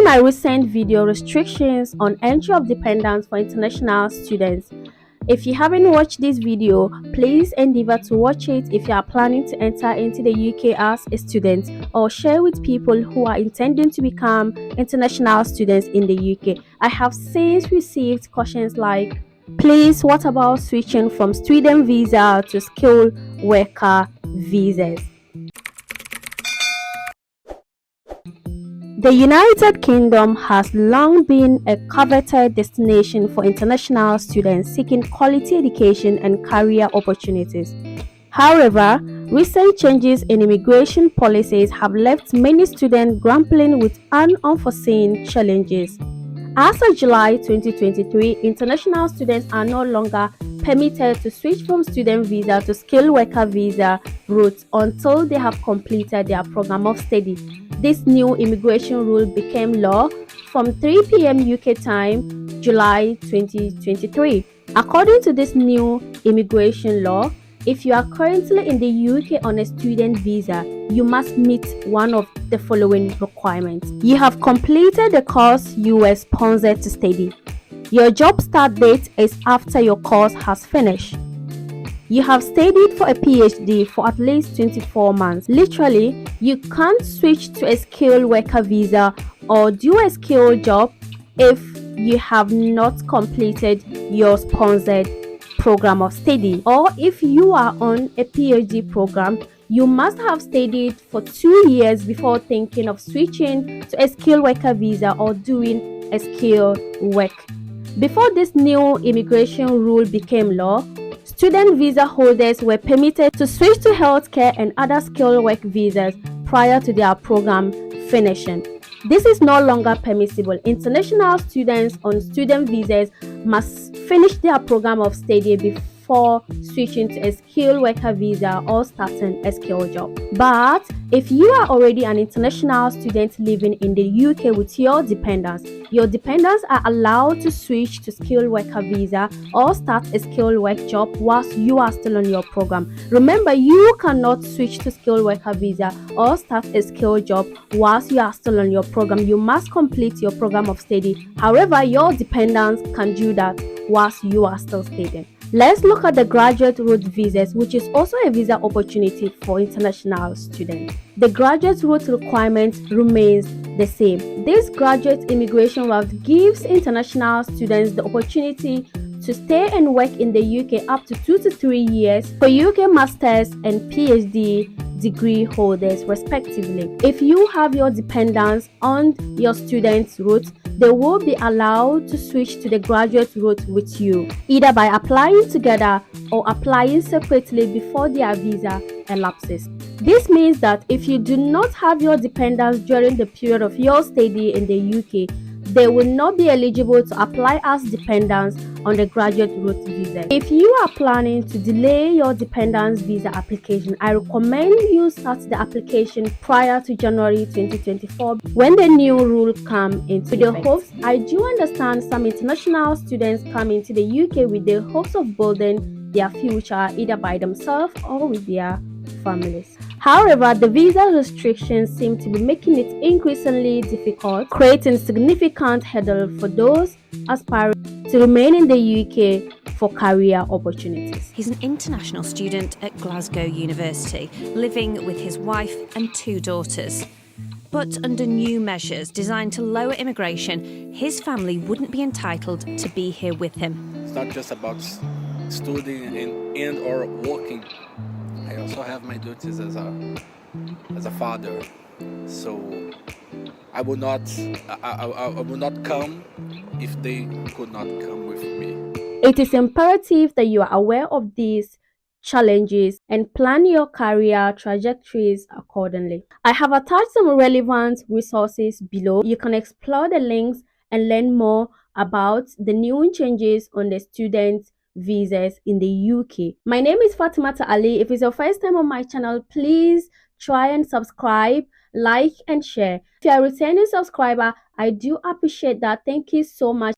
my recent video, restrictions on entry of dependents for international students. If you haven't watched this video, please endeavor to watch it if you are planning to enter into the UK as a student, or share with people who are intending to become international students in the UK. I have since received questions like, please, what about switching from student visa to skilled worker visas? The United Kingdom has long been a coveted destination for international students seeking quality education and career opportunities. However, recent changes in immigration policies have left many students grappling with unforeseen challenges. As of July 2023, international students are no longer permitted to switch from student visa to skilled worker visa route until they have completed their program of study. This new immigration rule became law from 3 p.m. UK time, July 2023. According to this new immigration law, if you are currently in the UK on a student visa, you must meet one of the following requirements. You have completed the course you were sponsored to study. Your job start date is after your course has finished. You have studied for a PhD for at least 24 months. Literally, you can't switch to a skilled worker visa or do a skilled job if you have not completed your sponsored program of study, or if you are on a PhD program, you must have studied for 2 years before thinking of switching to a skilled worker visa or doing a skilled work. Before this new immigration rule became law, student visa holders were permitted to switch to healthcare and other skilled work visas prior to their program finishing. This is no longer permissible. International students on student visas must finish their program of study before switching to a skilled worker visa or starting a skilled job. But if you are already an international student living in the UK with your dependents are allowed to switch to skilled worker visa or start a skilled work job whilst you are still on your program. Remember, you cannot switch to skilled worker visa or start a skilled job whilst you are still on your program. You must complete your program of study. However, your dependents can do that whilst you are still studying. Let's look at the graduate route visas, which is also a visa opportunity for international students. The graduate route requirement remains the same. This graduate immigration route gives international students the opportunity to stay and work in the UK up to 2 to 3 years for UK masters and PhD degree holders respectively. If you have your dependents on your student's route, they will be allowed to switch to the graduate route with you, either by applying together or applying separately before their visa elapses. This means that if you do not have your dependents during the period of your study in the UK, they will not be eligible to apply as dependents on the graduate route visa. If you are planning to delay your dependents visa application, I recommend you start the application prior to January 2024 when the new rule comes into the hopes. I do understand some international students come into the UK with the hopes of building their future either by themselves or with their families. However, the visa restrictions seem to be making it increasingly difficult, creating significant hurdle for those aspiring to remain in the UK for career opportunities. He's an international student at Glasgow University, living with his wife and 2 daughters. But under new measures designed to lower immigration, his family wouldn't be entitled to be here with him. It's not just about studying and or working. I also have my duties as a father, so I will not come if they could not come with me. It is imperative that you are aware of these challenges and plan your career trajectories accordingly. I have attached some relevant resources below. You can explore the links and learn more about the new changes on the student visas in the UK. My name is Fatimata Ali. If it's your first time on my channel, please try and subscribe, like and share. If you are a returning subscriber, I do appreciate that. Thank you so much.